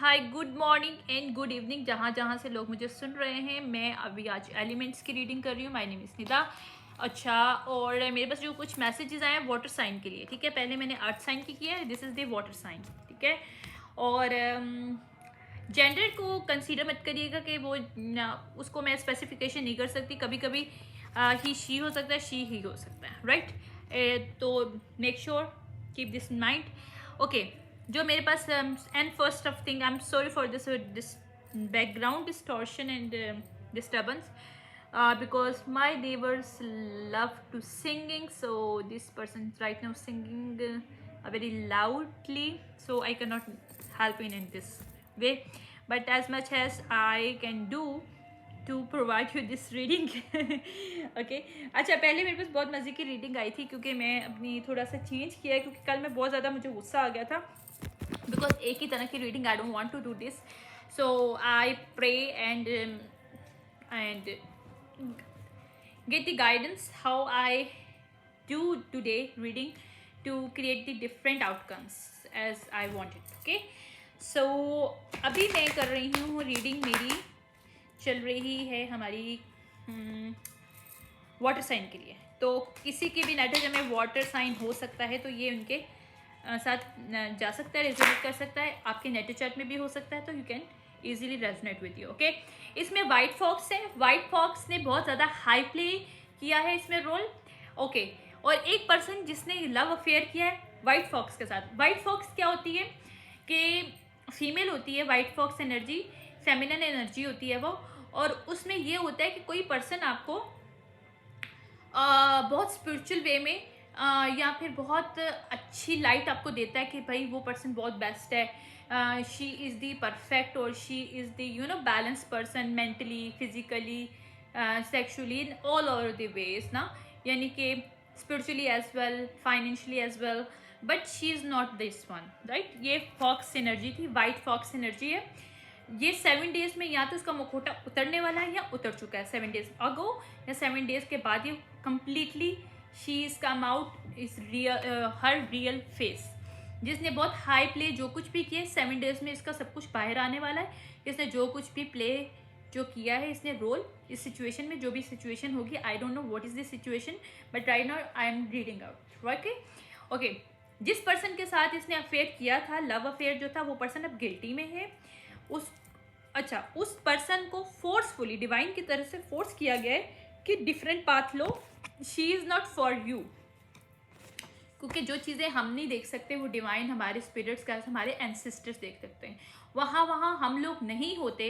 Hi, good morning and good evening जहाँ जहाँ से लोग मुझे सुन रहे हैं। मैं अभी आज एलिमेंट्स की रीडिंग कर रही हूँ। My name is Nida. अच्छा, और मेरे पास जो कुछ मैसेजेस आए हैं वाटर साइन के लिए, ठीक है। पहले मैंने अर्थ साइन की किया है, this is the water sign, ठीक है। और जेंडर को कंसीडर मत करिएगा कि वो उसको मैं स्पेसिफिकेशन नहीं कर सकती। कभी कभी ही शी हो सकता है, शी ही हो सकता है, राइट। तो make sure keep this in mind. Okay, जो मेरे पास and first of thing, I am sorry for this background distortion and disturbance because my neighbors love to singing, so this person is right now singing very loudly, so I cannot help in this way, but as much as I can do to provide you this reading. Okay. अच्छा, पहले मेरे पास बहुत मज़े की reading आई थी क्योंकि मैं अपनी थोड़ा सा चेंज किया है, क्योंकि कल मैं बहुत ज़्यादा मुझे गुस्सा आ गया था बिकॉज एक ही तरह की reading I don't want to do this, so I pray and get the guidance how I do today reading to create the different outcomes as I want it. Okay, so अभी मैं कर रही हूँ reading, मेरी चल रही है हमारी वाटर साइन के लिए। तो किसी की भी नेटवर्क में वाटर साइन हो सकता है तो ये उनके साथ जा सकता है, रेजोनेट कर सकता है। आपके नेटर चार्ट में भी हो सकता है, तो you can easily resonate with you. Okay, इसमें वाइट फॉक्स है। वाइट फॉक्स ने बहुत ज़्यादा हाई प्ले किया है इसमें रोल। ओके, और एक पर्सन जिसने लव अफेयर किया है वाइट फॉक्स के साथ। वाइट फॉक्स क्या होती है कि फीमेल होती है white fox energy, feminine energy होती है वो। और उसमें ये होता है कि कोई पर्सन आपको बहुत स्पिरिचुअल वे में या फिर बहुत अच्छी लाइट आपको देता है कि भाई वो पर्सन बहुत बेस्ट है, शी इज़ दी परफेक्ट, और she is the balance person, mentally, physically, sexually, in all over the ways ना, यानी कि spiritually as well, financially as well, but she is not this one, right. ये fox energy थी, white fox energy है। ये 7 days में या तो इसका मुखौटा उतरने वाला है या उतर चुका है 7 डेज अगो, या 7 डेज के बाद ये completely she is come out is real, her real face. जिसने बहुत हाई प्ले जो कुछ भी किया 7 डेज में, इसका सब कुछ बाहर आने वाला है। इसने जो कुछ भी प्ले जो किया है, इसने रोल इस सिचुएशन में, जो भी सिचुएशन होगी, I don't know what is this situation, but right now I am reading out. Okay okay, जिस पर्सन के साथ इसने अफेयर किया था, लव अफेयर जो था, वो पर्सन अब गिल्टी में है। उस पर्सन को फोर्सफुली डिवाइन की तरफ से फोर्स किया गया है कि different path low, she is not for you. क्योंकि जो चीज़ें हम नहीं देख सकते वो डिवाइन, हमारे स्पिरिट्स का, हमारे एंसेस्टर्स देख सकते हैं। वहाँ हम लोग नहीं होते।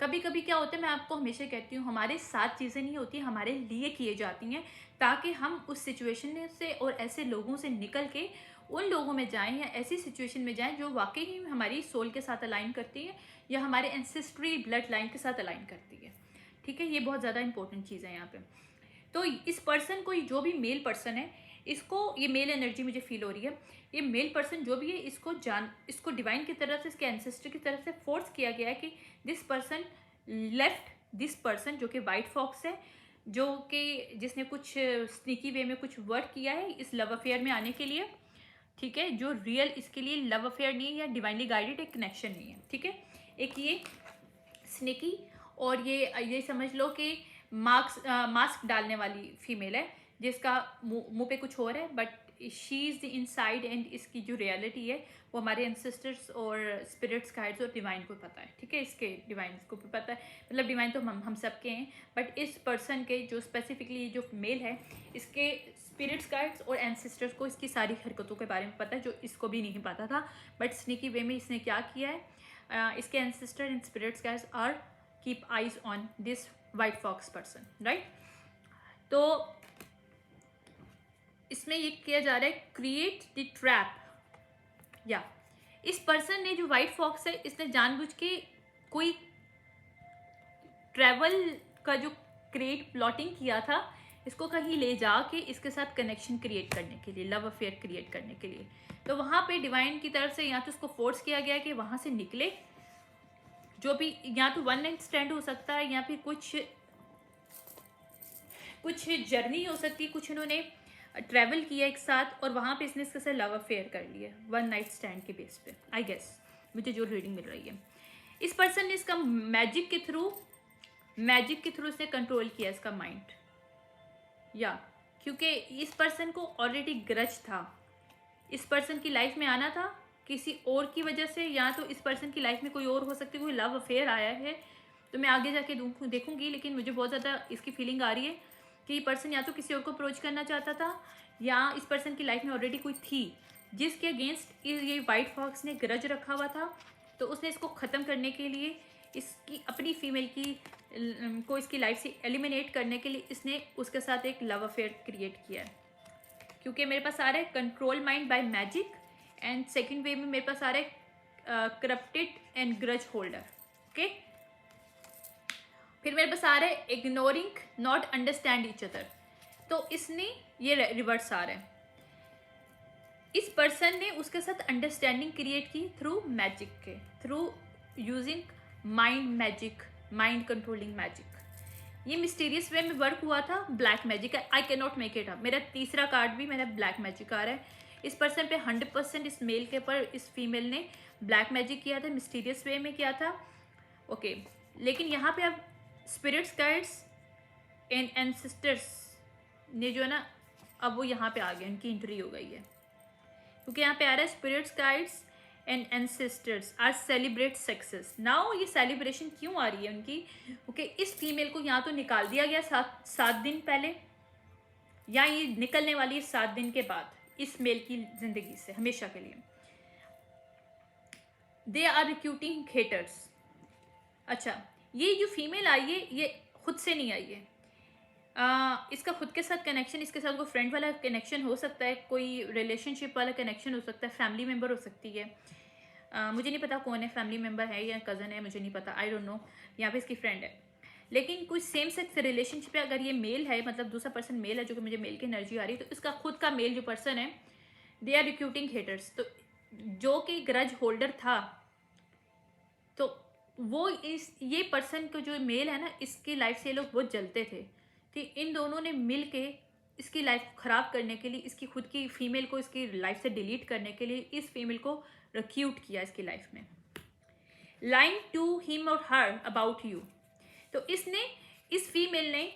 कभी कभी क्या होता है, मैं आपको हमेशा कहती हूँ, हमारे साथ चीज़ें नहीं होती, हमारे लिए किए जाती हैं, ताकि हम उस सिचुएशन से और ऐसे लोगों से निकल के उन लोगों में जाएं, या ऐसी सिचुएशन में जाएं जो वाकई ही हमारी सोल के साथ अलाइन करती है, या हमारे एंसेस्ट्री ब्लड लाइन के साथ अलाइन करती है। ठीक है, ये बहुत ज़्यादा इंपॉर्टेंट चीज़ है यहाँ पे। तो इस पर्सन को, जो भी मेल पर्सन है, इसको, ये मेल एनर्जी मुझे फील हो रही है, ये मेल पर्सन जो भी है, इसको डिवाइन की तरफ से, इसके एंसेस्टर की तरफ से फोर्स किया गया है कि this person left this person, जो कि वाइट फॉक्स है, जो कि जिसने कुछ स्नीकी वे में कुछ वर्क किया है इस लव अफेयर में आने के लिए, ठीक है, जो रियल इसके लिए लव अफेयर नहीं है या डिवाइनली गाइडेड एक कनेक्शन नहीं है। ठीक है, एक ये स्नेकी, और ये समझ लो कि मास्क डालने वाली फीमेल है, जिसका मुंह पे कुछ और है, but she is the inside, and इसकी जो रियलिटी है वो हमारे एंसेस्टर्स और स्पिरिट्स गाइड्स और डिवाइन को पता है। ठीक है, इसके डिवाइन को भी पता है, मतलब डिवाइन तो हम सबके हैं, बट इस पर्सन के जो स्पेसिफिकली जो मेल है, इसके स्पिरिट्स गाइड्स और एंसेस्टर्स को इसकी सारी हरकतों के बारे में पता है, जो इसको भी नहीं पता था। बट स्नीकी वे में इसने क्या किया है, इसके ancestor and spirits guides are keep eyes on this white fox person, right. तो इसमें ये किया जा रहा है, क्रिएट द ट्रैप। या इस पर्सन ने, जो वाइट फॉक्स है, इसने जानबूझ के कोई ट्रैवल का जो क्रिएट प्लॉटिंग किया था, इसको कहीं ले जाके इसके साथ कनेक्शन क्रिएट करने के लिए, लव अफेयर क्रिएट करने के लिए। तो वहाँ पे डिवाइन की तरफ से या तो उसको फोर्स किया गया कि वहाँ से निकले, जो भी, या तो वन नाइट स्टैंड हो सकता है, या फिर कुछ जर्नी हो सकती है, कुछ इन्होंने ट्रैवल किया एक साथ, और वहाँ पे इसने इसके साथ लव अफेयर कर लिया वन नाइट स्टैंड के बेस पे, आई गेस, मुझे जो रीडिंग मिल रही है। इस पर्सन ने इसका मैजिक के थ्रू इसने कंट्रोल किया इसका माइंड, या क्योंकि इस पर्सन को ऑलरेडी ग्रज था, इस पर्सन की लाइफ में आना था किसी और की वजह से, या तो इस पर्सन की लाइफ में कोई और हो सकती है, कोई लव अफेयर आया है, तो मैं आगे जाके देखूंगी, लेकिन मुझे बहुत ज़्यादा इसकी फीलिंग आ रही है कि ये पर्सन या तो किसी और को अप्रोच करना चाहता था, या इस पर्सन की लाइफ में ऑलरेडी कोई थी जिसके अगेंस्ट ये वाइट फॉक्स ने ग्रज रखा हुआ था, तो उसने इसको ख़त्म करने के लिए, इसकी अपनी फीमेल को इसकी लाइफ से एलिमिनेट करने के लिए इसने उसके साथ एक लव अफेयर क्रिएट किया है। क्योंकि मेरे पास आ रहा है control mind bye magic, and second way में मेरे पास आ रहा है corrupted and grudge holder. Okay, फिर मेरे पास आ रहा है ignoring not understand each other, तो इसने ये रिवर्स आ रहा है, इस पर्सन ने उसके साथ अंडरस्टैंडिंग क्रिएट की थ्रू मैजिक के through, using mind magic, mind controlling magic. ये मिस्टीरियस वे में वर्क हुआ था, black magic. I can not make it up, मेरा तीसरा कार्ड भी मेरा ब्लैक मैजिक आ रहा है। इस पर्सन पे 100% इस मेल के पर इस फीमेल ने ब्लैक मैजिक किया था, मिस्टीरियस वे में किया था। ओके, लेकिन यहाँ पे अब स्पिरिट्स, गाइड्स एंड एंसेस्टर्स ने जो है ना, अब वो यहाँ पे आ गए, उनकी एंट्री हो गई है, क्योंकि यहाँ पे आ रहा है spirits, guides and ancestors are celebrate success now. ये सेलिब्रेशन क्यों आ रही है उनकी? ओके, इस फीमेल को यहाँ तो निकाल दिया गया 7 दिन पहले, या ये निकलने वाली है 7 दिन के बाद इस मेल की जिंदगी से हमेशा के लिए। They are recruiting haters. अच्छा, ये जो फीमेल आई है ये खुद से नहीं आई है, इसका खुद के साथ कनेक्शन, इसके साथ कोई फ्रेंड वाला कनेक्शन हो सकता है, कोई रिलेशनशिप वाला कनेक्शन हो सकता है, फैमिली मेम्बर हो सकती है, मुझे नहीं पता कौन है, फैमिली मेम्बर है या कज़न है, मुझे नहीं पता, आई डोंट नो, यहाँ पे इसकी फ्रेंड है। लेकिन कोई सेम सेक्स रिलेशनशिप है, अगर ये मेल है, मतलब दूसरा पर्सन मेल है, जो कि मुझे मेल की एनर्जी आ रही है, तो इसका खुद का मेल जो पर्सन है, दे आर रिक्रूटिंग हेटर्स, तो जो कि ग्रज होल्डर था, तो वो ये पर्सन को जो मेल है ना, इसकी लाइफ से ये लोग बहुत जलते थे, कि इन दोनों ने मिल के इसकी लाइफ ख़राब करने के लिए, इसकी खुद की फीमेल को इसकी लाइफ से डिलीट करने के लिए इस फीमेल को रिक्रूट किया इसकी लाइफ में, लाइंग टू हिम और हर अबाउट यू। तो इस फीमेल ने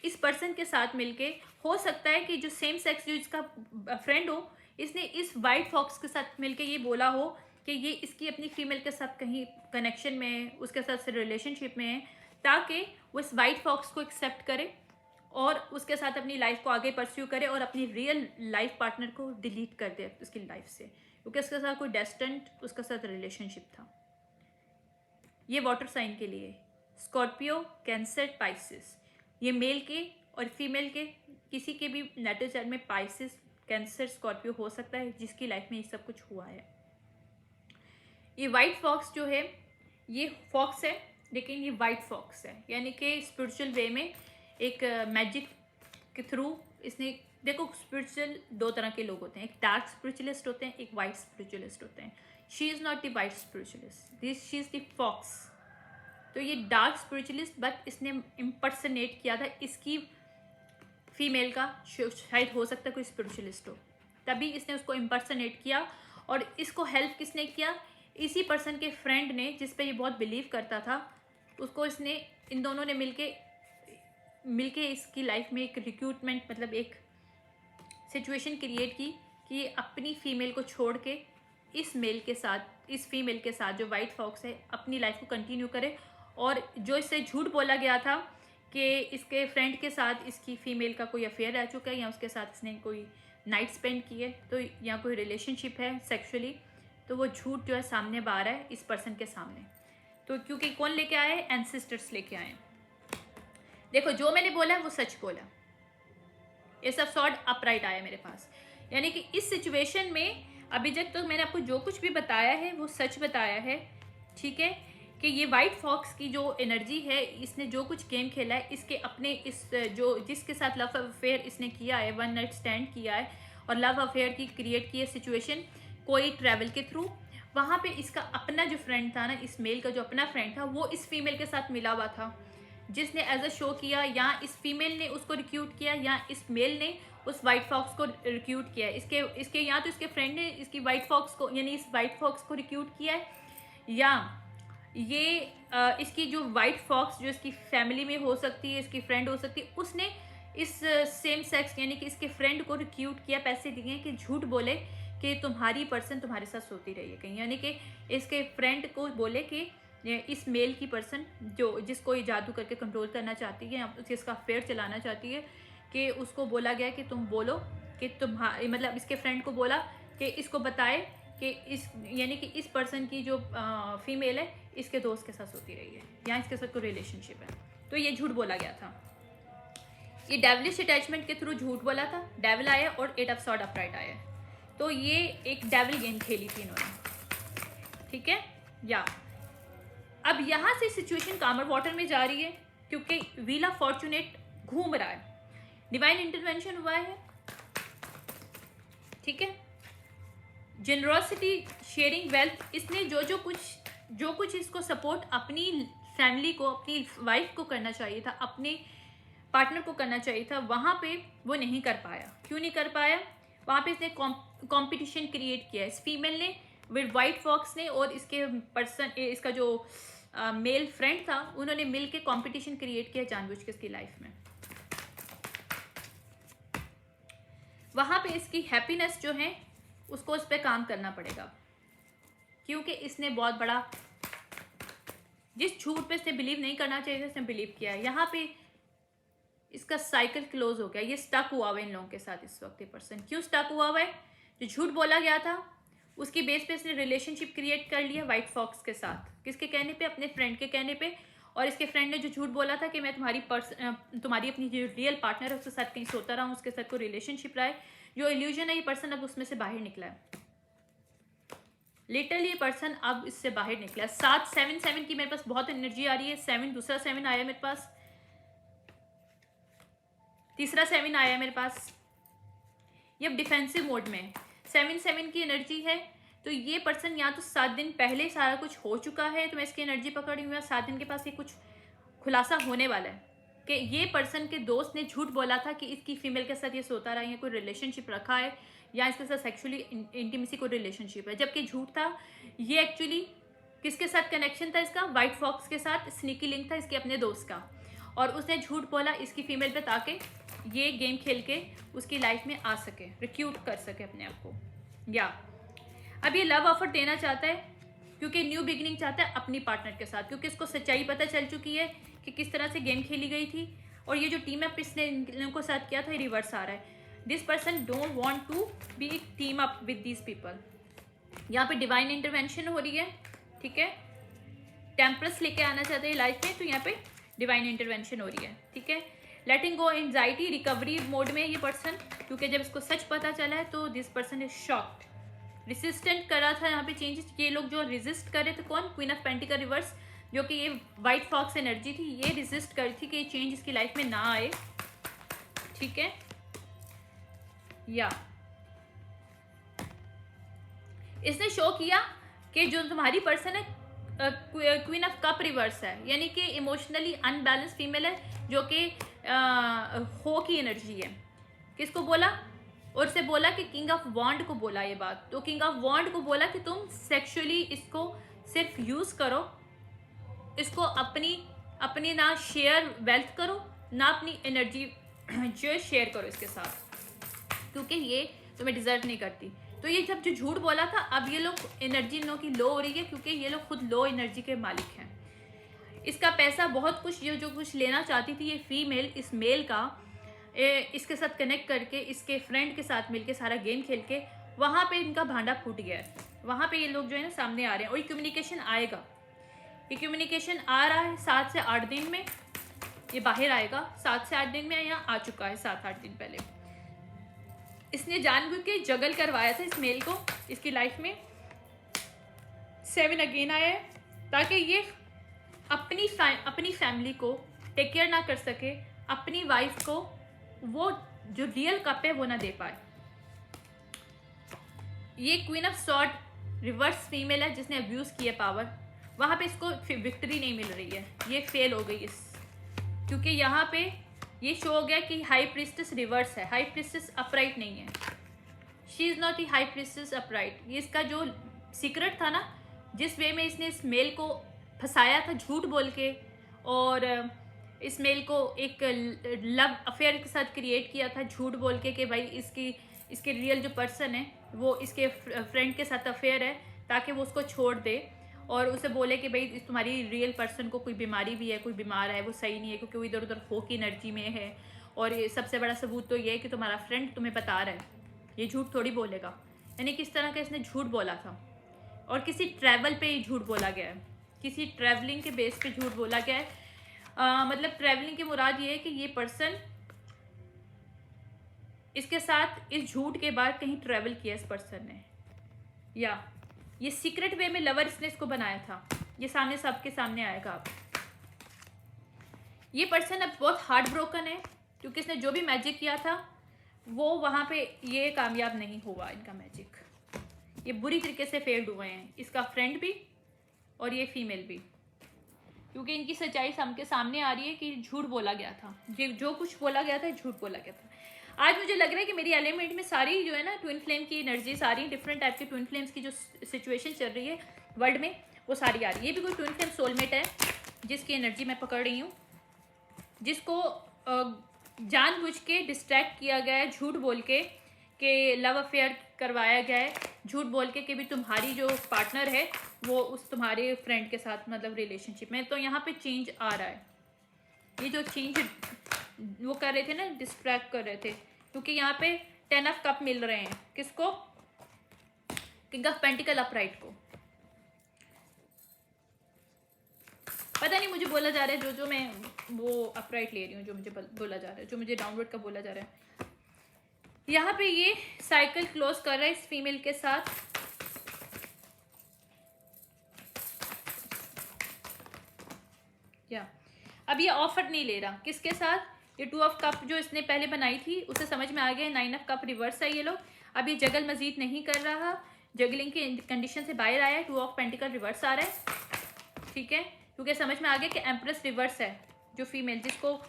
इस पर्सन के साथ मिलके, हो सकता है कि जो सेम सेक्स जो इसका फ्रेंड हो, इसने इस वाइट फॉक्स के साथ मिलके ये बोला हो कि ये इसकी अपनी फीमेल के साथ कहीं कनेक्शन में है, उसके साथ रिलेशनशिप में है, ताकि वो इस वाइट फॉक्स को एक्सेप्ट करे और उसके साथ अपनी लाइफ को आगे परस्यू करे और अपनी रियल लाइफ पार्टनर को डिलीट कर दे उसकी लाइफ से, क्योंकि उसके साथ कोई डेस्टेंट उसके साथ रिलेशनशिप था। ये वाटर साइन के लिए स्कॉर्पियो, कैंसर, पाइसिस, ये मेल के और फीमेल के किसी के भी नेटल चार्ट में पाइसिस, कैंसर, स्कॉर्पियो हो सकता है जिसकी लाइफ में ये सब कुछ हुआ है। ये वाइट फॉक्स जो है, ये फॉक्स है लेकिन ये वाइट फॉक्स है, यानी कि स्पिरिचुअल वे में एक मैजिक के थ्रू इसने, देखो स्पिरिचुअल 2 तरह के लोग होते हैं, एक डार्क स्पिरिचुअलिस्ट होते हैं, एक वाइट स्पिरिचुअलिस्ट होते हैं। She is not the white spiritualist, she is the fox. तो ये डार्क स्पिरिचुअलिस्ट, बट इसने इम्पर्सनेट किया था इसकी फीमेल का, शायद हो सकता है कोई स्पिरिचुअलिस्ट हो, तभी इसने उसको इम्पर्सनेट किया। और इसको हेल्प किसने किया? इसी पर्सन के फ्रेंड ने, जिस पे ये बहुत बिलीव करता था, उसको इसने, इन दोनों ने मिलके इसकी लाइफ में एक रिक्रूटमेंट, मतलब एक सिचुएशन क्रिएट की कि ये अपनी फीमेल को छोड़ के इस मेल के साथ, इस फीमेल के साथ जो वाइट फॉक्स है, अपनी लाइफ को कंटिन्यू करे। और जो इससे झूठ बोला गया था कि इसके फ्रेंड के साथ इसकी फीमेल का कोई अफेयर रह चुका है, या उसके साथ इसने कोई नाइट स्पेंड की है, तो या कोई रिलेशनशिप है सेक्सुअली, तो वो झूठ जो है सामने आ रहा है इस पर्सन के सामने। तो क्योंकि कौन लेके आए? एंसेस्टर्स लेके आए। देखो, जो मैंने बोला है वो सच बोला। ये सब सॉर्ड अपराइट आया मेरे पास, यानी कि इस सिचुएशन में अभी तक तो मैंने आपको जो कुछ भी बताया है वो सच बताया है, ठीक है? कि ये वाइट फॉक्स की जो एनर्जी है, इसने जो कुछ गेम खेला है, इसके अपने जिसके साथ लव अफेयर इसने किया है, 1 नाइट स्टैंड किया है और लव अफेयर की क्रिएट की है सिचुएशन, कोई ट्रैवल के थ्रू, वहाँ पे इसका अपना जो फ्रेंड था ना, इस मेल का जो अपना फ्रेंड था, वो इस फीमेल के साथ मिला हुआ था, जिसने एज अ शो किया, या इस फीमेल ने उसको रिक्रूट किया, या इस मेल ने उस वाइट फॉक्स को रिक्रूट किया है। इसके या तो इसके फ्रेंड ने इसकी वाइट फॉक्स को, यानी इस वाइट फॉक्स को रिक्रूट किया है, ये इसकी जो वाइट फॉक्स जो इसकी फैमिली में हो सकती है, इसकी फ्रेंड हो सकती है, उसने इस सेम सेक्स यानी कि इसके फ्रेंड को रिक्रूट किया, पैसे दिए कि झूठ बोले कि तुम्हारी पर्सन तुम्हारे साथ सोती रही है कहीं, यानी कि इसके फ्रेंड को बोले कि इस मेल की पर्सन जो जिसको ये जादू करके कंट्रोल करना चाहती है या इसका अफेयर चलाना चाहती है, कि उसको बोला गया कि तुम बोलो कि मतलब इसके फ्रेंड को बोला कि इसको बताए कि इस यानी कि इस पर्सन की जो फीमेल है इसके दोस्त के साथ सोती रही है या इसके साथ कोई रिलेशनशिप है। तो ये झूठ बोला गया था, ये डेविलिश अटैचमेंट के थ्रू झूठ बोला था। डेविल आया और 8 ऑफ सॉर्ड अपराइट आया, तो ये एक डेविल गेम खेली थी इन्होंने, ठीक है। या अब यहाँ से सिचुएशन कामर वाटर में जा रही है क्योंकि व्हील ऑफ फॉर्चुनेट घूम रहा है, डिवाइन इंटरवेंशन हुआ है, ठीक है। जेनरोसिटी, शेयरिंग वेल्थ, इसने जो कुछ इसको सपोर्ट अपनी फैमिली को, अपनी वाइफ को करना चाहिए था, अपने पार्टनर को करना चाहिए था, वहाँ पे वो नहीं कर पाया। क्यों नहीं कर पाया? वहाँ पे इसने कंपटीशन क्रिएट किया। इस फीमेल ने विद वाइट फॉक्स ने और इसके पर्सन, इसका जो मेल फ्रेंड था, उन्होंने मिल के कॉम्पिटिशन क्रिएट किया जानबूझ के इसकी लाइफ में। वहाँ पे इसकी हैप्पीनेस जो है उसको उस पर काम करना पड़ेगा, क्योंकि इसने बहुत बड़ा, जिस झूठ पे इसने बिलीव नहीं करना चाहिए इसने बिलीव किया है। यहाँ पे इसका साइकिल क्लोज हो गया, ये स्टक हुआ हुआ है इन लोगों के साथ इस वक्त। ये पर्सन क्यों स्टक हुआ हुआ है? जो झूठ बोला गया था उसकी बेस पे इसने रिलेशनशिप क्रिएट कर लिया वाइट फॉक्स के साथ, किसके कहने पे? अपने फ्रेंड के कहने पे। और इसके फ्रेंड ने जो झूठ बोला था कि मैं तुम्हारी अपनी जो रियल पार्टनर है उसके साथ कहीं सोता रहा हूँ, उसके साथ कोई रिलेशनशिप रहा है, जो इल्यूजन है ये पर्सन अब उसमें से बाहर निकला है। लिटरली ये पर्सन अब इससे बाहर निकला है। 7 की मेरे पास बहुत एनर्जी आ रही है। 7 दूसरा 7 आया मेरे पास, तीसरा 7 आया मेरे पास। ये अब डिफेंसिव मोड में 7 की एनर्जी है। तो ये पर्सन या तो 7 दिन पहले सारा कुछ हो चुका है, तो मैं इसकी एनर्जी पकड़ी हुई हूँ, 7 दिन के पास ये कुछ खुलासा होने वाला है कि ये पर्सन के दोस्त ने झूठ बोला था कि इसकी फीमेल के साथ ये सोता रहा है, कोई रिलेशनशिप रखा है या इसके साथ सेक्सुअली इंटीमेसी कोई रिलेशनशिप है, जबकि झूठ था। ये एक्चुअली किसके साथ कनेक्शन था इसका? वाइट फॉक्स के साथ स्नीकी लिंक था इसके अपने दोस्त का, और उसने झूठ बोला इसकी फीमेल पे ताकि ये गेम खेल के उसकी लाइफ में आ सके, रिक्रूट कर सके अपने आप को। या अब ये लव ऑफर देना चाहता है क्योंकि न्यू बिगिनिंग चाहता है अपनी पार्टनर के साथ, क्योंकि इसको सच्चाई पता चल चुकी है कि किस तरह से गेम खेली गई थी। और ये जो टीम अप इसने इन लोगों को साथ किया था ये रिवर्स आ रहा है। This person don't want to be team up with these people. यहाँ पे डिवाइन इंटरवेंशन हो रही है, ठीक है। टेम्परस लेके आना चाहते हैं लाइफ में, तो यहाँ पे डिवाइन इंटरवेंशन हो रही है, ठीक है। लेटिंग गो एंजाइटी, रिकवरी मोड में ये पर्सन, क्योंकि जब इसको सच पता चला है तो this person is shocked. Resistant कर रहा था यहाँ पे चेंजेस। ये लोग जो रेजिस्ट कर रहे थे, कौन? क्वीन ऑफ पेंटिकल रिवर्स, जो कि ये वाइट फॉक्स एनर्जी थी, ये रेजिस्ट कर रही थी कि ये चेंज इसकी लाइफ में ना आए, ठीक है। या इसने शो किया कि जो तुम्हारी पर्सन है क्वीन ऑफ कप रिवर्स है, यानी कि इमोशनली अनबैलेंस फीमेल है, जो कि हो की एनर्जी है। किसको बोला? और से बोला कि किंग ऑफ वॉन्ड को बोला ये बात। तो किंग ऑफ वॉन्ड को बोला कि तुम सेक्सुअली इसको सिर्फ यूज करो, इसको अपनी ना शेयर वेल्थ करो, ना अपनी एनर्जी जो शेयर करो इसके साथ, क्योंकि ये तुम्हें डिजर्व नहीं करती। तो ये जब जो झूठ बोला था, अब ये लोग एनर्जी इन लोगों की लो हो रही है, क्योंकि ये लोग खुद लो एनर्जी के मालिक हैं। इसका पैसा बहुत कुछ, ये जो कुछ लेना चाहती थी ये फीमेल इस मेल का, इसके साथ कनेक्ट करके, इसके फ्रेंड के साथ मिलके सारा गेम खेल के, वहाँ पे इनका भांडा फूट गया है। वहाँ पे ये लोग जो है ना सामने आ रहे हैं, और ये कम्युनिकेशन आएगा। ये कम्युनिकेशन आ रहा है 7 से 8 दिन में, ये बाहर आएगा 7 से 8 दिन में, यहाँ आ चुका है 7-8 दिन पहले। इसने जानबूझ के जगल करवाया था इस मेल को इसकी लाइफ में। 7 अगेन आया है ताकि ये अपनी फैमिली को टेक केयर ना कर सके, अपनी वाइफ को वो जो रियल कप है वो ना दे पाए। ये queen of sword reverse female है जिसने अब्यूज किया पावर, वहां पे इसको विक्ट्री नहीं मिल रही है, ये फेल हो गई क्योंकि यहाँ पे ये शो हो गया कि हाई प्रिस्टेस रिवर्स है, हाई प्रिस्टेस अपराइट नहीं है। She is not high priestess upright. ये इसका जो सीक्रेट था ना, जिस वे में इसने इस मेल को फंसाया था झूठ बोल के, और इस मेल को एक लव अफेयर के साथ क्रिएट किया था झूठ बोल के कि भाई इसके रियल जो पर्सन है वो इसके फ्रेंड के साथ अफेयर है, ताकि वो उसको छोड़ दे और उसे बोले कि भाई तुम्हारी रियल पर्सन को कोई बीमारी भी है, कोई बीमार है, वो सही नहीं है क्योंकि वो इधर उधर हो की एनर्जी में है। और सबसे बड़ा सबूत तो ये है कि तुम्हारा फ्रेंड तुम्हें बता रहा है, ये झूठ थोड़ी बोलेगा। यानी किस तरह का इसने झूठ बोला था, और किसी ट्रैवल पे ही झूठ बोला गया है, किसी ट्रैवलिंग के बेस पे झूठ बोला गया है। मतलब ट्रैवलिंग की मुराद ये है कि ये पर्सन इसके साथ इस झूठ के बाद कहीं ट्रैवल किया इस पर्सन ने, या ये सीक्रेट वे में लवर इसने इसको बनाया था। ये सामने सबके सामने आएगा अब। ये पर्सन अब बहुत हार्ट ब्रोकन है क्योंकि इसने जो भी मैजिक किया था वो वहाँ पे ये कामयाब नहीं हुआ। इनका मैजिक ये बुरी तरीके से फेल्ड हुए हैं, इसका फ्रेंड भी और ये फीमेल भी, क्योंकि इनकी सच्चाई सबके सामने आ रही है कि झूठ बोला गया था। जो कुछ बोला गया था झूठ बोला गया था। आज मुझे लग रहा है कि मेरी एलिमेंट में सारी जो है ना ट्विन फ्लेम की एनर्जी, सारी डिफरेंट टाइप की ट्विन फ्लेम्स की जो सिचुएशन चल रही है वर्ल्ड में वो सारी आ रही है। ये भी कोई ट्विन फ्लेम सोलमेट है जिसकी एनर्जी मैं पकड़ रही हूँ, जिसको जानबूझ के डिस्ट्रैक्ट किया गया है झूठ बोल के कि लव अफेयर करवाया गया है, झूठ बोल के कि भी तुम्हारी जो पार्टनर है वो उस तुम्हारे फ्रेंड के साथ मतलब रिलेशनशिप में। तो यहाँ पे चेंज आ रहा है। ये जो चेंज वो कर रहे थे ना, डिस्ट्रैक्ट कर रहे थे, क्योंकि यहाँ पे 10 ऑफ कप मिल रहे हैं किसको, किंग ऑफ पेंटिकल अपराइट को। पता नहीं मुझे बोला जा रहा है जो मैं वो अपराइट ले रही हूँ, जो मुझे बोला जा रहा है, जो मुझे डाउनवर्ड का बोला जा रहा है। यहाँ पे ये साइकिल क्लोज कर रहा है इस फीमेल के साथ। या अब ये ऑफर नहीं ले रहा किसके साथ, ये 2 ऑफ कप जो इसने पहले बनाई थी उसे समझ में आ गया। 9 ऑफ कप रिवर्स है ये लोग। अब ये जगल मजीद नहीं कर रहा, जगलिंग के कंडीशन से बाहर आया है। 2 ऑफ पेंटिकल रिवर्स आ रहा है, ठीक है, क्योंकि समझ में आ गया कि एम्प्रेस रिवर्स है जो फीमेल, जिसको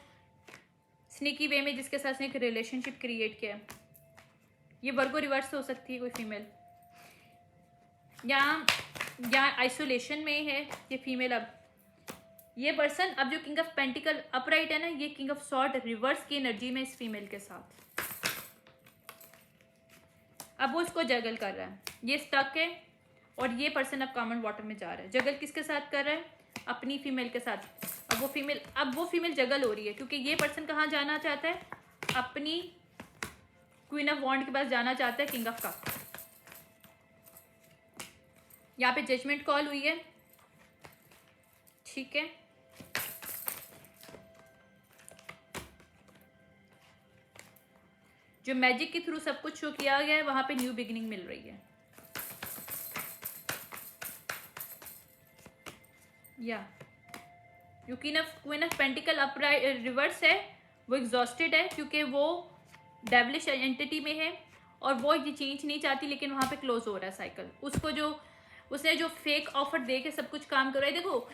स्नीकी वे में जिसके साथ एक रिलेशनशिप क्रिएट किया है। ये वर्गो रिवर्स हो सकती है कोई फीमेल, या आइसोलेशन में है ये फीमेल। अब ये पर्सन अब जो किंग ऑफ पेंटिकल अपराइट है ना, ये किंग ऑफ सॉर्ड रिवर्स की एनर्जी में इस फीमेल के साथ। अब वो इसको जगल कर रहा है, ये स्टक है, और ये पर्सन अब कॉमन वाटर में जा रहा है। जगल किसके साथ कर रहा है, अपनी फीमेल के साथ। अब वो फीमेल जगल हो रही है क्योंकि ये पर्सन कहाँ जाना चाहता है, अपनी क्वीन ऑफ वॉन्ड के पास जाना चाहता है, किंग ऑफ कप। यहाँ पे जजमेंट कॉल हुई है, ठीक है। जो मैजिक के थ्रू सब कुछ शो किया गया है वहां पे न्यू बिगिनिंग मिल रही है। या queen of pentacle upright reverse है, वो एग्जॉस्टेड है क्योंकि वो डेविलिश एंटिटी में है और वो ये चेंज नहीं चाहती, लेकिन वहाँ पे क्लोज हो रहा है साइकिल। उसने जो फेक ऑफर दे के सब कुछ काम कर रहा है। देखो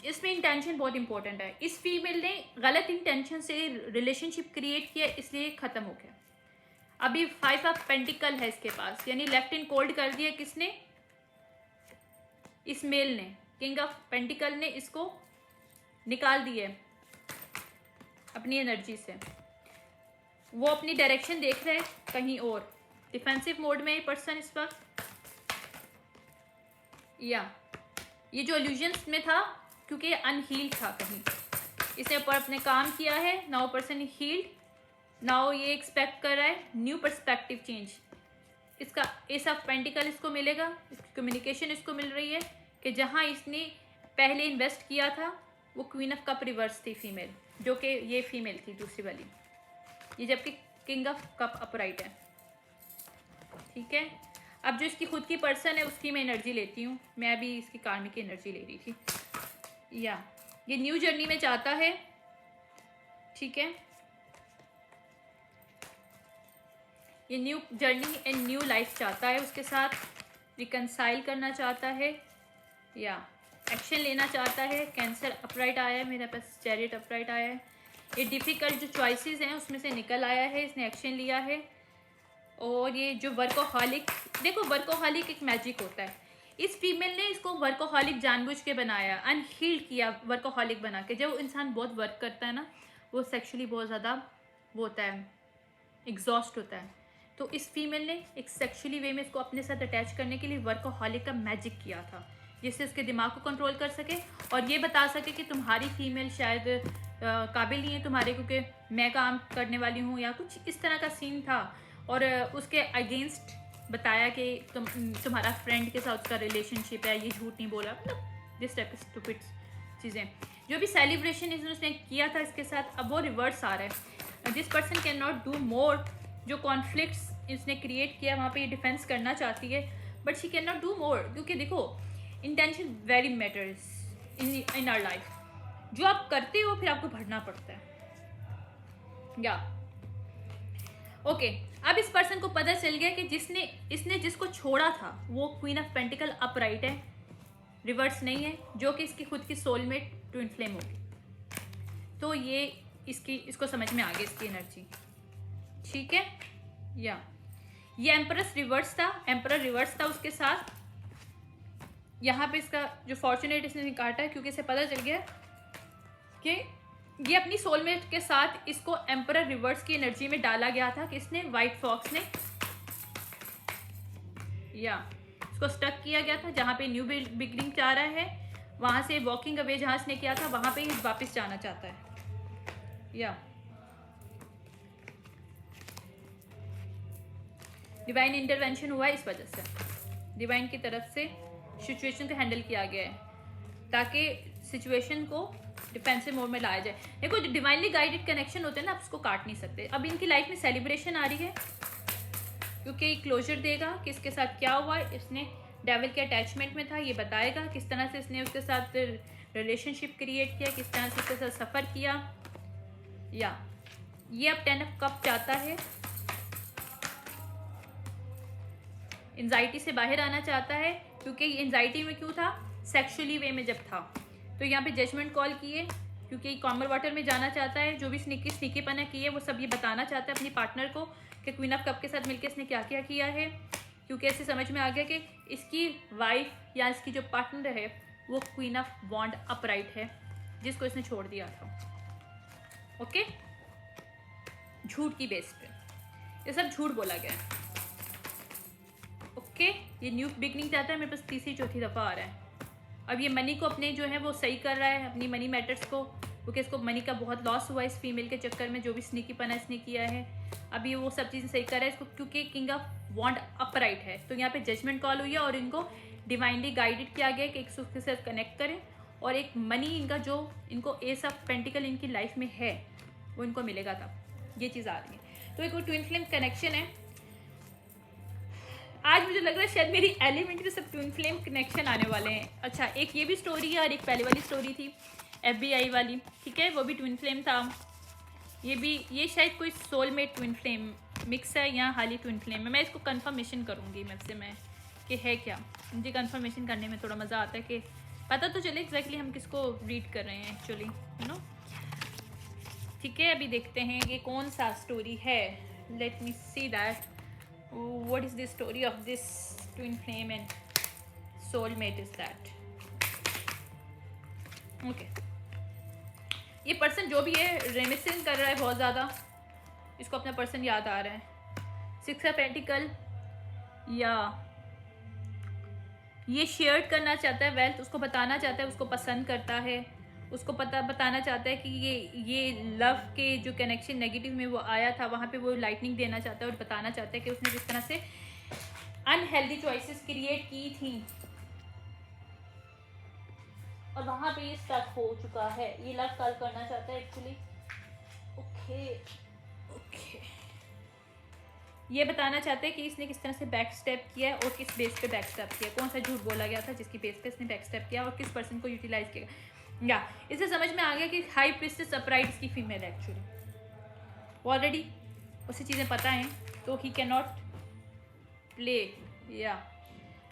इसमें इंटेंशन बहुत इंपॉर्टेंट है। इस फीमेल ने गलत इंटेंशन से रिलेशनशिप क्रिएट किया, इसलिए ख़त्म हो गया। अभी 5 ऑफ पेंटिकल है इसके पास, यानी लेफ्ट इन कोल्ड कर दिया किसने, इस मेल ने। किंग ऑफ पेंटिकल ने इसको निकाल दिया अपनी एनर्जी से। वो अपनी डायरेक्शन देख रहे हैं कहीं और, डिफेंसिव मोड में पर्सन इस वक्त। या ये जो इल्यूजन्स में था क्योंकि ये अनहील्ड था, कहीं इसने ऊपर अपने काम किया है। नाउ पर्सन हील्ड, नाउ ये एक्सपेक्ट कर रहा है न्यू पर्सपेक्टिव चेंज। इसका एस ऑफ पेंटिकल इसको मिलेगा, कम्युनिकेशन इसको मिल रही है कि जहाँ इसने पहले इन्वेस्ट किया था वो क्वीन ऑफ कप रिवर्स थी फीमेल, जो कि ये फीमेल थी दूसरी वाली, ये जबकि किंग ऑफ कप अपराइट है, ठीक है। अब जो इसकी खुद की पर्सन है उसकी मैं एनर्जी लेती हूँ। मैं अभी इसकी कार्मिक की एनर्जी ले रही थी। या ये न्यू जर्नी में चाहता है, ठीक है, ये new journey and new life चाहता है, उसके साथ रिकनसाइल करना चाहता है या एक्शन लेना चाहता है। कैंसर अपराइट आया है मेरे पास, चैरिट अपराइट आया है। ये डिफ़िकल्ट जो चॉइसेस हैं उसमें से निकल आया है, इसने एक्शन लिया है। और ये जो वर्कोहॉलिक, देखो वर्कोहॉलिक एक मैजिक होता है। इस फीमेल ने इसको वर्कोहॉलिक जानबूझ के बनाया, अनहील्ड किया वर्कोहॉलिक बना के। जब इंसान बहुत वर्क करता है ना, वो सेक्सुअली बहुत ज़्यादा वो होता है, एग्जॉस्ट होता है। तो इस फीमेल ने एक सेक्सुअली वे में इसको अपने साथ अटैच करने के लिए वर्कोहॉलिक का मैजिक किया था, जिससे उसके दिमाग को कंट्रोल कर सके और ये बता सके कि तुम्हारी फीमेल शायद काबिल नहीं है तुम्हारे, क्योंकि मैं काम करने वाली हूँ, या कुछ इस तरह का सीन था। और उसके अगेंस्ट बताया कि तुम्हारा फ्रेंड के साथ उसका रिलेशनशिप है, ये झूठ नहीं बोला, मतलब दिस टाइप ऑफ स्टूपिड चीज़ें। जो भी सेलिब्रेशन इसने किया था इसके साथ, अब वो रिवर्स आ रहा है। This person can not do मोर। जो कॉन्फ्लिक्ट्स इसने क्रिएट किया वहाँ पे ये डिफेंस करना चाहती है, but she can not do more, क्योंकि देखो intention very matters in our life. जो आप करते हो फिर आपको भरना पड़ता है, या ओके। अब इस पर्सन को पता चल गया कि इसने जिसको छोड़ा था वो क्वीन ऑफ पेंटिकल अपराइट है, रिवर्स नहीं है, जो कि इसकी खुद की सोलमेट ट्विन फ्लेम होगी। तो ये इसको समझ में आ गई इसकी एनर्जी, ठीक है। या ये एम्परर रिवर्स था उसके साथ। यहाँ पे इसका जो फॉर्चुनेट इसने काटा है, क्योंकि इसे पता चल गया कि ये अपनी सोलमेट के साथ इसको एम्परर रिवर्स की एनर्जी में डाला गया था। कि इसने व्हाइट फॉक्स ने या इसको स्टक किया गया था, जहाँ पे न्यू बिगनिंग चाह रहा है, वहाँ से वॉकिंग अवे जहाँ इसने किया था वहाँ पे ही वापस जाना चाहता है। या डिवाइन इंटरवेंशन हुआ है, इस वजह से डिवाइन की तरफ से सिचुएशन को हैंडल किया गया है, ताकि सिचुएशन को डिफेंसिव मोड में लाया जाए। देखो जो डिवाइनली गाइडेड कनेक्शन होते हैं ना, आप उसको काट नहीं सकते। अब इनकी लाइफ में सेलिब्रेशन आ रही है, क्योंकि क्लोजर देगा कि इसके साथ क्या हुआ। इसने डेविल के अटैचमेंट में था, ये बताएगा किस तरह से इसने उसके साथ रिलेशनशिप क्रिएट किया, किस तरह से उसके साथ सफ़र किया। या ये अब 10 ऑफ कप चाहता है, एंजाइटी से बाहर आना चाहता है, क्योंकि एंजाइटी में क्यों था, सेक्सुअली वे में जब था। तो यहाँ पे जजमेंट कॉल किए, क्योंकि कॉमर वाटर में जाना चाहता है। जो भी स्नीकीपना की है वो सब ये बताना चाहता है अपनी पार्टनर को कि क्वीन ऑफ कप के साथ मिलकर इसने क्या क्या किया है, क्योंकि ऐसे समझ में आ गया कि इसकी वाइफ या इसकी जो पार्टनर है वो क्वीन ऑफ वॉन्ड अपराइट है, जिसको इसने छोड़ दिया था। ओके, झूठ की बेस पे ये सब झूठ बोला गया है। ओके, ये न्यू बिगनिंग चाहता है, मेरे पास तीसरी चौथी दफ़ा आ रहा है। अब ये मनी को अपने जो है वो सही कर रहा है, अपनी मनी मैटर्स को, क्योंकि इसको मनी का बहुत लॉस हुआ इस फीमेल के चक्कर में, जो भी स्नीकीपना इसने किया है। अब ये वो सब चीज़ें सही कर रहा है इसको, क्योंकि किंग ऑफ वॉन्ड अपराइट है। तो यहाँ पे जजमेंट कॉल हुई है और इनको डिवाइनली गाइडेड किया गया कि एक दूसरे के साथ कनेक्ट करें, और एक मनी इनका जो इनको एस ऑफ पेंटिकल इनकी लाइफ में है वो इनको मिलेगा। तब ये चीज़ आ रही है। तो एक वो ट्विन फ्लेम कनेक्शन है। आज मुझे लग रहा है शायद मेरी एलिमेंट्री सब ट्विन फ्लेम कनेक्शन आने वाले हैं। अच्छा, एक ये भी स्टोरी है और एक पहले वाली स्टोरी थी FBI वाली, ठीक है, वो भी ट्विन फ्लेम था। ये शायद कोई सोलमेट ट्विन फ्लेम मिक्स है या हाली ट्विन फ्लेम है। मैं इसको कंफर्मेशन करूँगी मैं कि है क्या। मुझे कंफर्मेशन करने में थोड़ा मज़ा आता है कि पता तो चले एग्जैक्टली हम किसको रीड कर रहे हैं एक्चुअली, यू नो। ठीक है, अभी देखते हैं ये कौन सा स्टोरी है। Let me see that what is the story of this twin flame and soulmate is that. Okay, ये पर्सन जो भी है रेमिसिंग कर रहा है बहुत ज़्यादा, इसको अपना पर्सन याद आ रहा है। 6 ऑफ पेंटिकल, या ये शेयर करना चाहता है वेल्थ, उसको बताना चाहता है उसको पसंद करता है, उसको बताना चाहता है कि ये लव के जो कनेक्शन नेगेटिव में वो आया था वहाँ पे वो लाइटनिंग देना चाहता है और बताना चाहता है कि उसने किस तरह से अनहेल्दी चॉइसेस क्रिएट की थी और वहाँ पे ये स्टक हो चुका है। ये लव कॉल करना चाहता है एक्चुअली। ओके, ये बताना चाहते हैं कि इसने किस तरह से बैक स्टेप किया है और किस बेस पे बैक स्टेप किया, कौन सा झूठ बोला गया था जिसकी बेस पे इसने बैक स्टेप किया और किस पर्सन को यूटिलाइज किया। या इसे समझ में आ गया कि हाई प्रीस्टेस अपराइट इसकी फीमेल है एक्चुअली। ऑलरेडी उसे चीज़ें पता हैं, तो ही कैन नॉट प्ले। या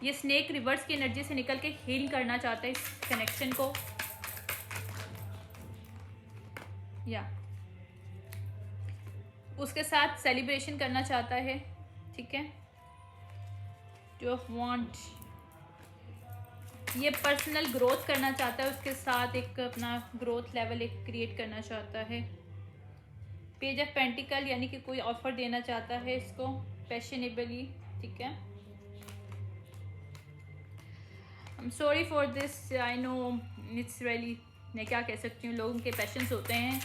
ये स्नेक रिवर्स की एनर्जी से निकल के हील करना चाहता है इस कनेक्शन को। या उसके साथ सेलिब्रेशन करना चाहता है, ठीक है। टू ऑफ वांट, ये पर्सनल ग्रोथ करना चाहता है, उसके साथ एक अपना ग्रोथ लेवल एक क्रिएट करना चाहता है। पेज ऑफ पेंटिकल यानी कि कोई ऑफर देना चाहता है इसको पैशनेबली, ठीक है। आई am sorry for this, I know it's really, मैं क्या कह सकती हूँ, लोगों के पैशंस होते हैं,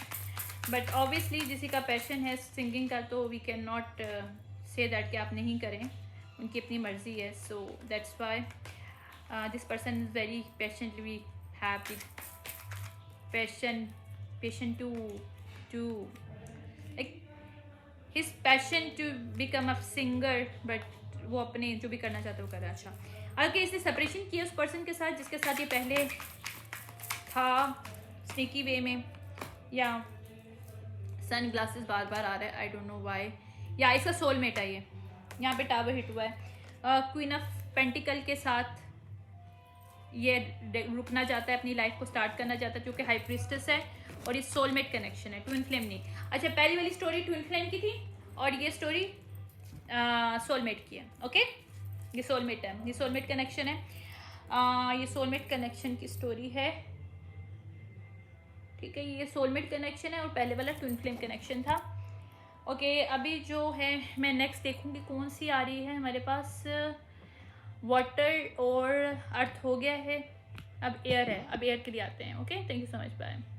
बट ऑब्वियसली किसी का पैशन है सिंगिंग का तो we can not say that कि आप नहीं करें, उनकी अपनी मर्जी है। So that's why this person is very passionately happy, passion to like his passion to become a singer, but वो अपने जो भी करना चाहता है वो कर रहा है। अच्छा, अगर इसने सेपरेशन किया उस पर्सन के साथ जिसके साथ ये पहले था स्नेकी वे में, या सन ग्लासेस बार बार आ रहा है, आई डोंट नो व्हाई, या इसका सोलमेट है ये, यहाँ पे टावर हिट हुआ है। क्वीन ऑफ पेंटिकल के साथ ये रुकना चाहता है, अपनी लाइफ को स्टार्ट करना चाहता है, क्योंकि हाई प्रिस्टेस है और ये सोलमेट कनेक्शन है, ट्विन फ्लेम नहीं। अच्छा, पहली वाली स्टोरी ट्विन फ्लेम की थी और ये स्टोरी सोलमेट की है। ओके, ये सोलमेट है, ये सोलमेट कनेक्शन है, ये सोलमेट कनेक्शन की स्टोरी है, ठीक है। ये सोलमेट कनेक्शन है और पहले वाला ट्विन फ्लेम कनेक्शन था। ओके, अभी जो है मैं नेक्स्ट देखूंगी कौन सी आ रही है हमारे पास। वाटर और अर्थ हो गया है, अब एयर है, अब एयर के लिए आते हैं। Okay, thank you so much, bye.